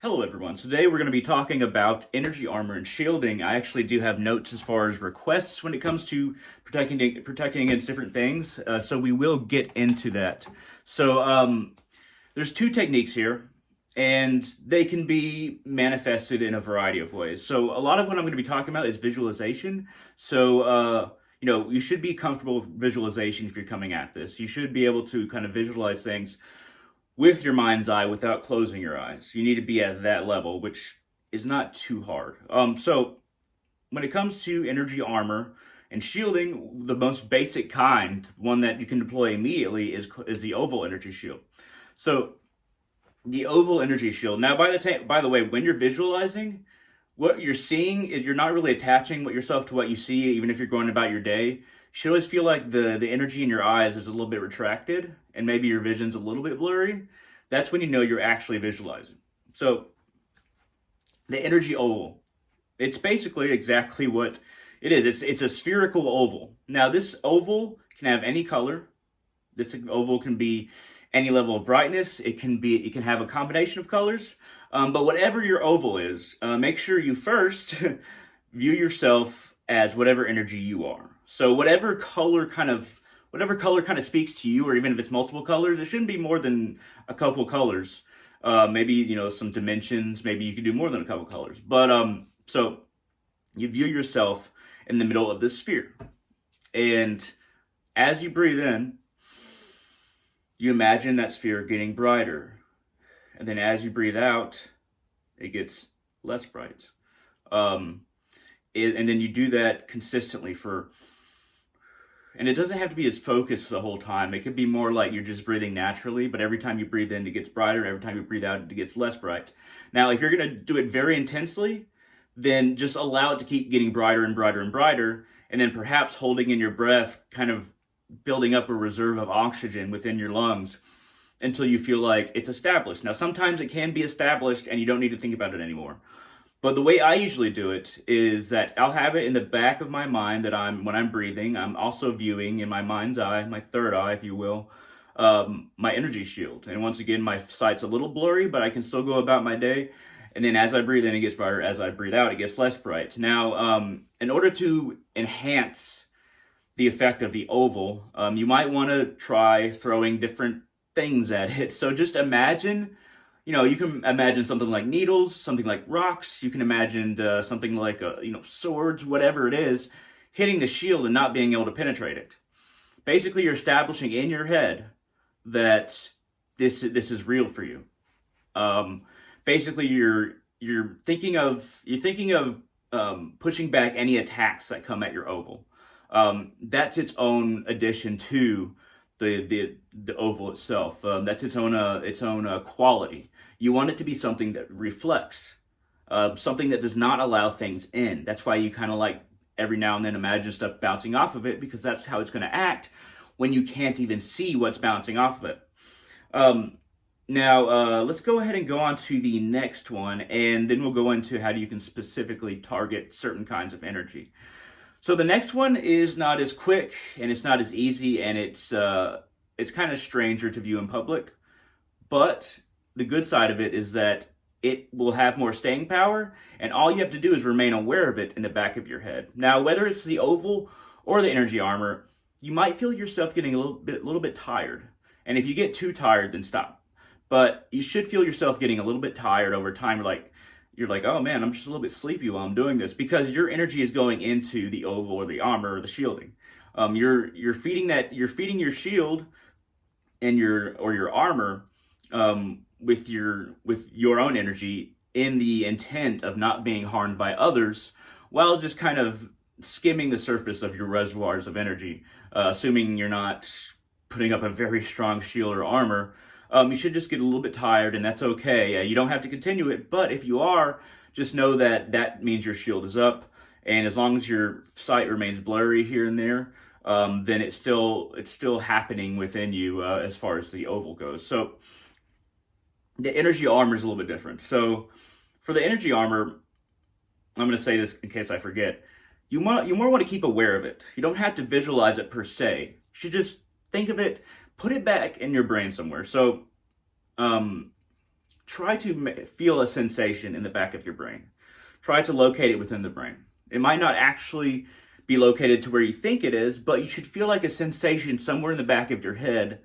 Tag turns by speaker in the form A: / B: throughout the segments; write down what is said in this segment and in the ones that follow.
A: Hello everyone. Today we're going to be talking about energy armor and shielding. I actually do have notes as far as requests when it comes to protecting against different things, so we will get into that. So there's two techniques here, and they can be manifested in a variety of ways. So a lot of what I'm going to be talking about is visualization. So you should be comfortable with visualization if you're coming at this. You should be able to kind of visualize things with your mind's eye without closing your eyes. You need to be at that level, which is not too hard. So when it comes to energy armor and shielding, the most basic kind, one that you can deploy immediately, is the oval energy shield. So the oval energy shield. Now, by the way, when you're visualizing, what you're seeing is you're not really attaching yourself to what you see, even if you're going about your day. You should always feel like the energy in your eyes is a little bit retracted and maybe your vision's a little bit blurry. That's when you know you're actually visualizing. So the energy oval, it's basically exactly what it is. It's a spherical oval. Now this oval can have any color. This oval can be any level of brightness. It can have a combination of colors. But whatever your oval is, make sure you first view yourself as whatever energy you are. So whatever color kind of speaks to you, or even if it's multiple colors, it shouldn't be more than a couple colors. Maybe some dimensions. Maybe you could do more than a couple colors. But so you view yourself in the middle of this sphere, and as you breathe in, you imagine that sphere getting brighter. And then as you breathe out, it gets less bright. And then you do that consistently and it doesn't have to be as focused the whole time. It could be more like you're just breathing naturally, but every time you breathe in, it gets brighter. Every time you breathe out, it gets less bright. Now, if you're going to do it very intensely, then just allow it to keep getting brighter and brighter and brighter, and then perhaps holding in your breath, kind of building up a reserve of oxygen within your lungs until you feel like it's established. Now, sometimes it can be established and you don't need to think about it anymore. But the way I usually do it is that I'll have it in the back of my mind that when I'm breathing, I'm also viewing in my mind's eye, my third eye, if you will, my energy shield. And once again, my sight's a little blurry, but I can still go about my day. And then as I breathe in, it gets brighter. As I breathe out, it gets less bright. Now, in order to enhance the effect of the oval, you might want to try throwing different things at it. So just imagine, you can imagine something like needles, something like rocks. You can imagine something like swords, whatever it is, hitting the shield and not being able to penetrate it. Basically, you're establishing in your head that this is real for you. Basically, you're thinking of pushing back any attacks that come at your oval. That's its own addition to the oval itself. That's its own quality. You want it to be something that reflects, something that does not allow things in. That's why you kind of like every now and then imagine stuff bouncing off of it, because that's how it's going to act when you can't even see what's bouncing off of it. Now, let's go ahead and go on to the next one, and then we'll go into how you can specifically target certain kinds of energy. So the next one is not as quick, and it's not as easy, and it's kind of stranger to view in public. But the good side of it is that it will have more staying power, and all you have to do is remain aware of it in the back of your head. Now, whether it's the oval or the energy armor, you might feel yourself getting a little bit tired. And if you get too tired, then stop. But you should feel yourself getting a little bit tired over time. You're like, oh man, I'm just a little bit sleepy while I'm doing this, because your energy is going into the oval or the armor or the shielding. You're feeding your shield and your armor with your own energy in the intent of not being harmed by others, while just kind of skimming the surface of your reservoirs of energy, assuming you're not putting up a very strong shield or armor. You should just get a little bit tired, and that's okay. You don't have to continue it, but if you are, just know that means your shield is up, and as long as your sight remains blurry here and there, then it's still happening within you as far as the oval goes. So the energy armor is a little bit different. So for the energy armor, I'm going to say this in case I forget. You more want to keep aware of it. You don't have to visualize it per se. You should just think of it. Put it back in your brain somewhere. So try to feel a sensation in the back of your brain. Try to locate it within the brain. It might not actually be located to where you think it is, but you should feel like a sensation somewhere in the back of your head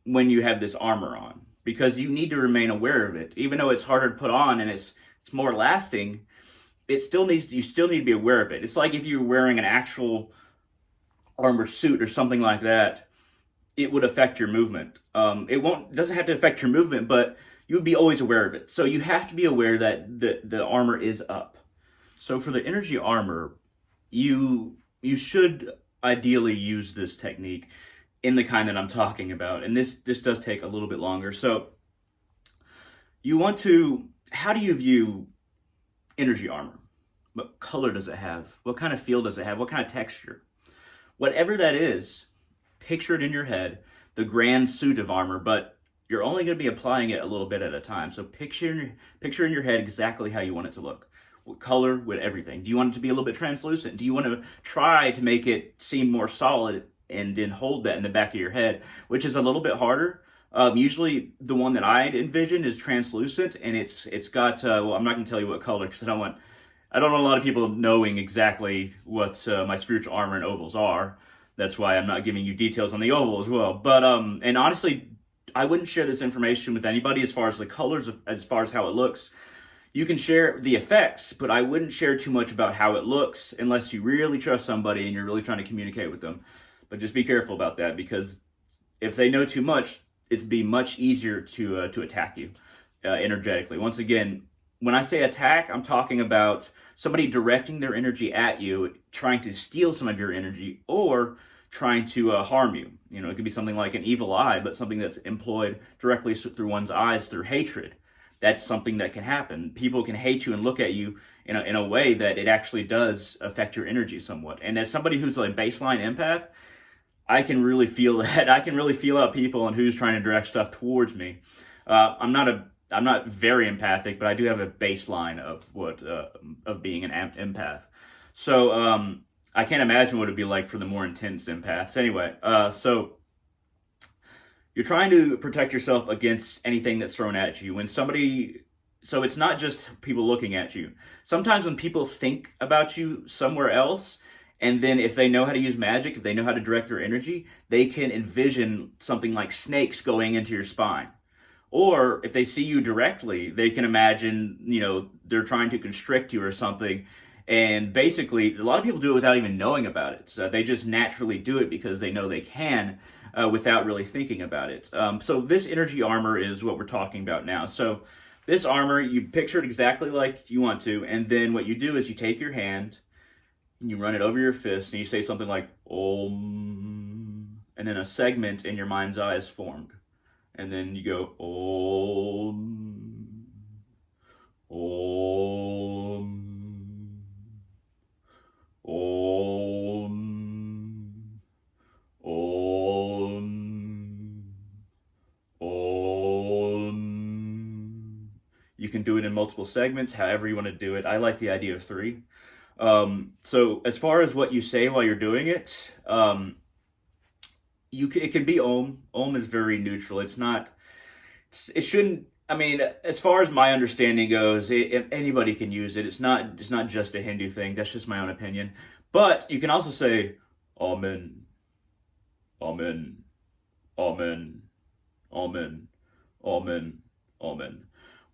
A: when you have this armor on, because you need to remain aware of it. Even though it's harder to put on and it's more lasting, you still need to be aware of it. It's like if you're wearing an actual armor suit or something like that, it would affect your movement. Doesn't have to affect your movement, but you would be always aware of it. So you have to be aware that the armor is up. So for the energy armor, you should ideally use this technique in the kind that I'm talking about. And this does take a little bit longer. So how do you view energy armor? What color does it have? What kind of feel does it have? What kind of texture? Whatever that is, picture it in your head, the grand suit of armor, but you're only going to be applying it a little bit at a time. So picture in your head exactly how you want it to look. What color, with everything. Do you want it to be a little bit translucent? Do you want to try to make it seem more solid and then hold that in the back of your head, which is a little bit harder? Usually the one that I envision is translucent, and it's got, I'm not going to tell you what color because I don't want a lot of people knowing exactly what my spiritual armor and ovals are. That's why I'm not giving you details on the oval as well. But, and honestly, I wouldn't share this information with anybody as far as the colors, as far as how it looks. You can share the effects, but I wouldn't share too much about how it looks unless you really trust somebody and you're really trying to communicate with them. But just be careful about that, because if they know too much, it'd be much easier to attack you energetically. Once again, when I say attack, I'm talking about somebody directing their energy at you, trying to steal some of your energy, or trying to harm you. You know, it could be something like an evil eye, but something that's employed directly through one's eyes through hatred. That's something that can happen. People can hate you and look at you in a way that it actually does affect your energy somewhat. And as somebody who's like baseline empath, I can really feel that. I can really feel out people and who's trying to direct stuff towards me. I'm not very empathic, but I do have a baseline of being an empath. So I can't imagine what it'd be like for the more intense empaths. Anyway, so you're trying to protect yourself against anything that's thrown at you. So it's not just people looking at you. Sometimes when people think about you somewhere else, and then if they know how to use magic, if they know how to direct their energy, they can envision something like snakes going into your spine. Or if they see you directly, they can imagine, they're trying to constrict you or something. And basically, a lot of people do it without even knowing about it. So they just naturally do it because they know they can without really thinking about it. So this energy armor is what we're talking about now. So this armor, you picture it exactly like you want to. And then what you do is you take your hand and you run it over your fist and you say something like, Om. And then a segment in your mind's eye is formed. And then you go, Om. Om. Om. Om. Om. You can do it in multiple segments, however you want to do it. I like the idea of 3. So as far as what you say while you're doing it, it can be Om. Om is very neutral. It shouldn't, as far as my understanding goes, anybody can use it. It's not just a Hindu thing. That's just my own opinion. But you can also say, Amen, Amen, Amen, Amen, Amen, Amen.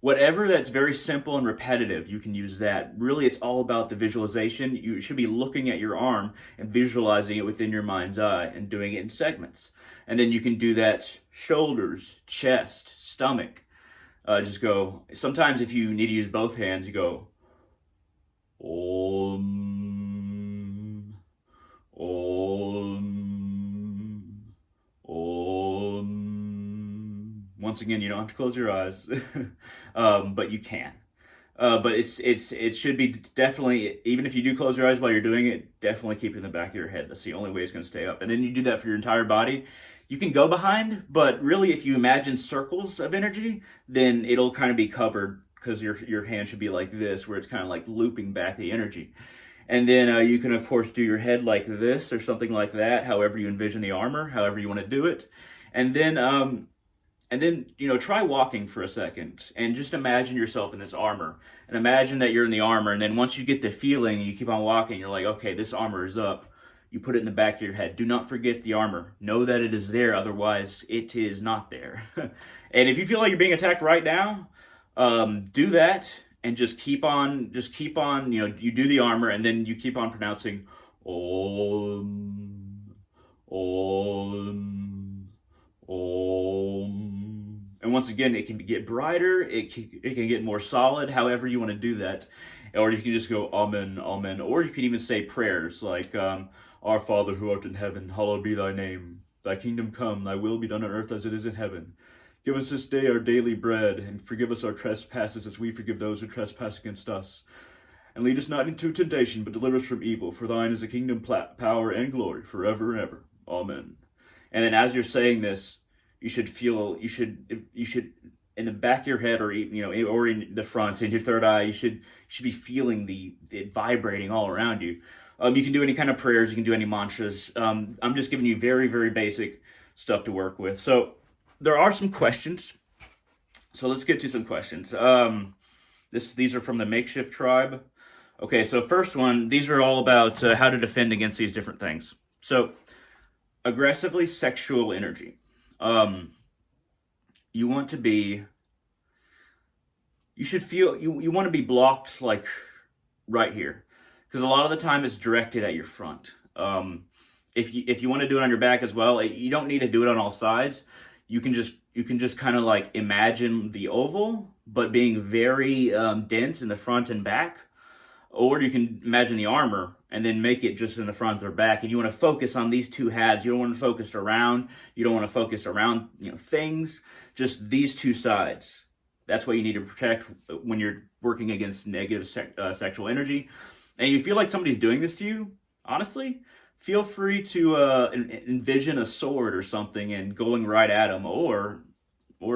A: Whatever that's very simple and repetitive, you can use that. Really, it's all about the visualization. You should be looking at your arm and visualizing it within your mind's eye and doing it in segments. And then you can do that shoulders, chest, stomach. Just go. Sometimes if you need to use both hands, you go Om, Om, Om. Once again, you don't have to close your eyes, but you can. But it should be definitely, even if you do close your eyes while you're doing it, definitely keep it in the back of your head. That's the only way it's going to stay up. And then you do that for your entire body. You can go behind, but really if you imagine circles of energy, then it'll kind of be covered because your hand should be like this, where it's kind of like looping back the energy. And then you can, of course, do your head like this or something like that, however you envision the armor, however you want to do it. And then And then, try walking for a second and just imagine yourself in this armor. And imagine that you're in the armor. And then once you get the feeling, you keep on walking, you're like, okay, this armor is up. You put it in the back of your head. Do not forget the armor. Know that it is there. Otherwise, it is not there. And if you feel like you're being attacked right now, do that and just keep on, you do the armor and then you keep on pronouncing Om, Om, Om. And once again, it can get brighter, it can get more solid, however you want to do that. Or you can just go Amen, Amen. Or you can even say prayers like, Our Father who art in heaven, hallowed be thy name. Thy kingdom come, thy will be done on earth as it is in heaven. Give us this day our daily bread, and forgive us our trespasses as we forgive those who trespass against us. And lead us not into temptation, but deliver us from evil. For thine is the kingdom, power, and glory, forever and ever. Amen. And then as you're saying this, you should in the back of your head, or or in the front, in your third eye, you should be feeling it vibrating all around you. You can do any kind of prayers, you can do any mantras. I'm just giving you very, very basic stuff to work with. So there are some questions. So let's get to some questions. These are from the Makeshift Tribe. Okay, so first one, these are all about how to defend against these different things. So aggressively sexual energy. You want to be blocked like right here, because a lot of the time it's directed at your front. If you want to do it on your back as well, you don't need to do it on all sides. You can just kind of like imagine the oval, but being very dense in the front and back. Or you can imagine the armor and then make it just in the front or back. And you want to focus on these two halves. You don't want to focus around. You don't want to focus around things. Just these two sides. That's what you need to protect when you're working against negative sexual energy. And you feel like somebody's doing this to you, honestly, feel free to envision a sword or something and going right at them, or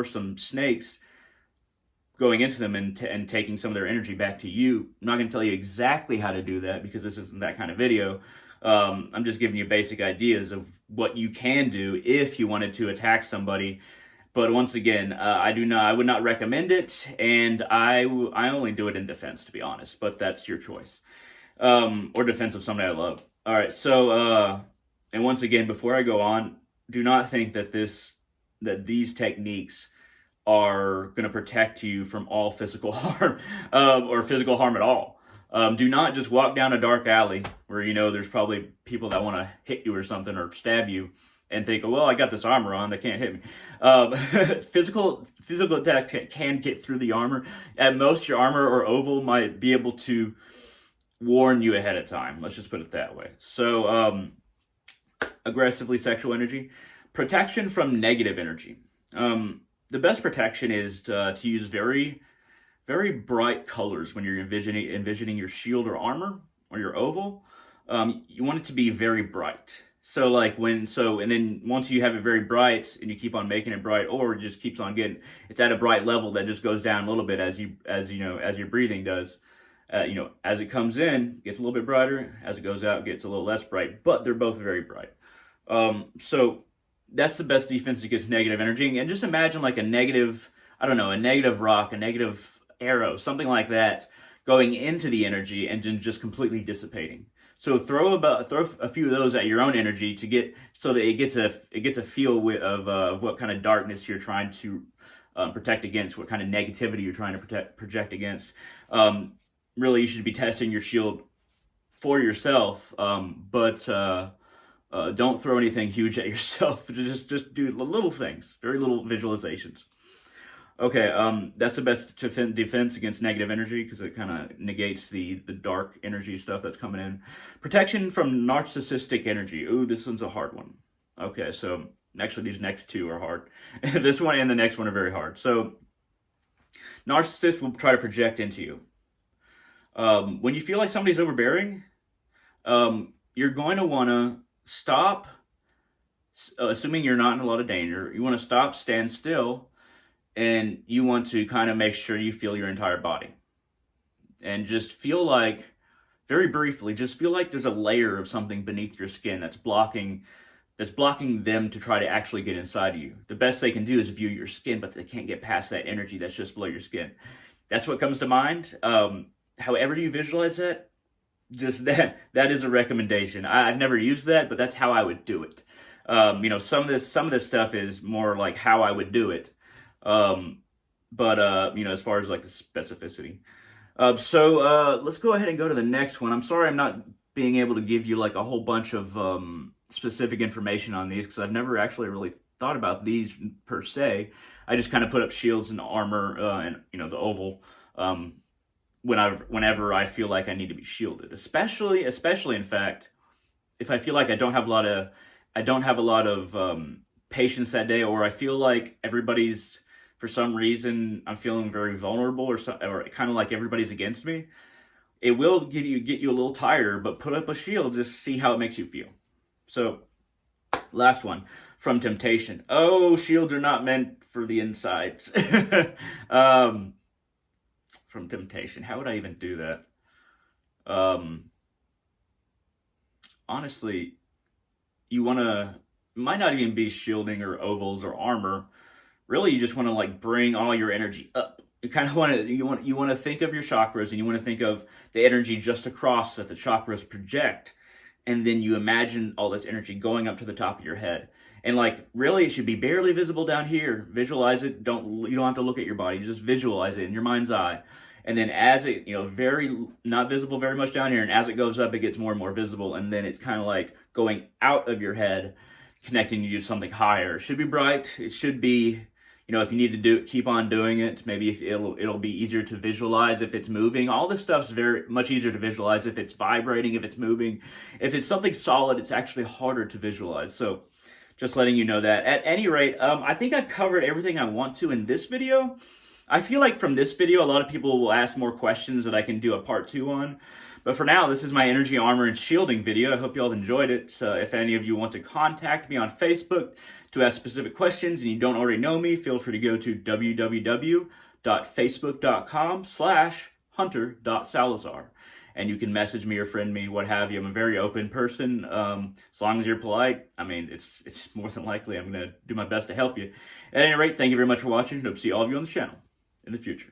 A: some snakes going into them and taking some of their energy back to you. I'm not going to tell you exactly how to do that because this isn't that kind of video. I'm just giving you basic ideas of what you can do if you wanted to attack somebody. But once again, I would not recommend it, and I only do it in defense, to be honest. But that's your choice, or defense of somebody I love. All right. So, and once again, before I go on, do not think that these techniques are going to protect you from all physical harm, or physical harm at all. Do not just walk down a dark alley where there's probably people that want to hit you or something or stab you and think, oh, well, I got this armor on, they can't hit me. Physical attacks can get through the armor. At most, your armor or oval might be able to warn you ahead of time. Let's just put it that way. So, aggressively sexual energy. Protection from negative energy. The best protection is to use very, very bright colors when you're envisioning your shield or armor or your oval. You want it to be very bright. So and then once you have it very bright and you keep on making it bright, or it just keeps on it's at a bright level that just goes down a little bit as your breathing does. As it comes in, it gets a little bit brighter. As it goes out, it gets a little less bright. But they're both very bright. So that's the best defense against negative energy. And just imagine like a negative rock, a negative arrow, something like that, going into the energy and then just completely dissipating. So throw a few of those at your own energy so that it gets a feel of what kind of darkness you're trying to protect against, what kind of negativity you're trying to project against. Really, you should be testing your shield for yourself, but don't throw anything huge at yourself. Just do little things, very little visualizations. Okay, that's the best defense against negative energy because it kind of negates the dark energy stuff that's coming in. Protection from narcissistic energy. Ooh, this one's a hard one. Okay, so actually these next two are hard. This one and the next one are very hard. So narcissists will try to project into you. When you feel like somebody's overbearing, you're going to want to stop, assuming you're not in a lot of danger. You want to stop, stand still, and you want to kind of make sure you feel your entire body. And just feel like, very briefly, just feel like there's a layer of something beneath your skin that's blocking that's blocking them to try to actually get inside of you. The best they can do is view your skin, but they can't get past that energy that's just below your skin. That's what comes to mind. However you visualize that, just that is a recommendation. I've never used that, but that's how I would do it. Some of this stuff is more like how I would do it. As far as like the specificity. Let's go ahead and go to the next one. I'm sorry I'm not being able to give you like a whole bunch of specific information on these because I've never actually really thought about these per se. I just kind of put up shields and armor and the oval whenever I feel like I need to be shielded. Especially in fact, if I feel like I don't have a lot of patience that day, or I feel like everybody's, for some reason, I'm feeling very vulnerable, or kind of like everybody's against me. It will get you a little tired, but put up a shield, just see how it makes you feel. So, last one, from temptation. Oh, shields are not meant for the insides. From temptation. How would I even do that? Honestly, might not even be shielding or ovals or armor. Really, you just want to like bring all your energy up. You kind of want to think of your chakras, and you want to think of the energy just across that the chakras project, and then you imagine all this energy going up to the top of your head. And like really, it should be barely visible down here. Visualize it. You don't have to look at your body. Just visualize it in your mind's eye. And then as it, very not visible very much down here, and as it goes up, it gets more and more visible, and then it's kind of like going out of your head, connecting you to something higher. It should be bright. It should be, if you need to do it, keep on doing it. Maybe if it'll be easier to visualize if it's moving. All this stuff's very much easier to visualize if it's vibrating, if it's moving. If it's something solid, it's actually harder to visualize. So just letting you know that. At any rate, I think I've covered everything I want to in this video. I feel like from this video, a lot of people will ask more questions that I can do a part 2 on. But for now, this is my energy armor and shielding video. I hope you all enjoyed it. So if any of you want to contact me on Facebook to ask specific questions and you don't already know me, feel free to go to www.facebook.com/hunter.salazar. And you can message me or friend me, what have you. I'm a very open person. As long as you're polite, it's more than likely I'm going to do my best to help you. At any rate, thank you very much for watching. Hope to see all of you on the channel in the future.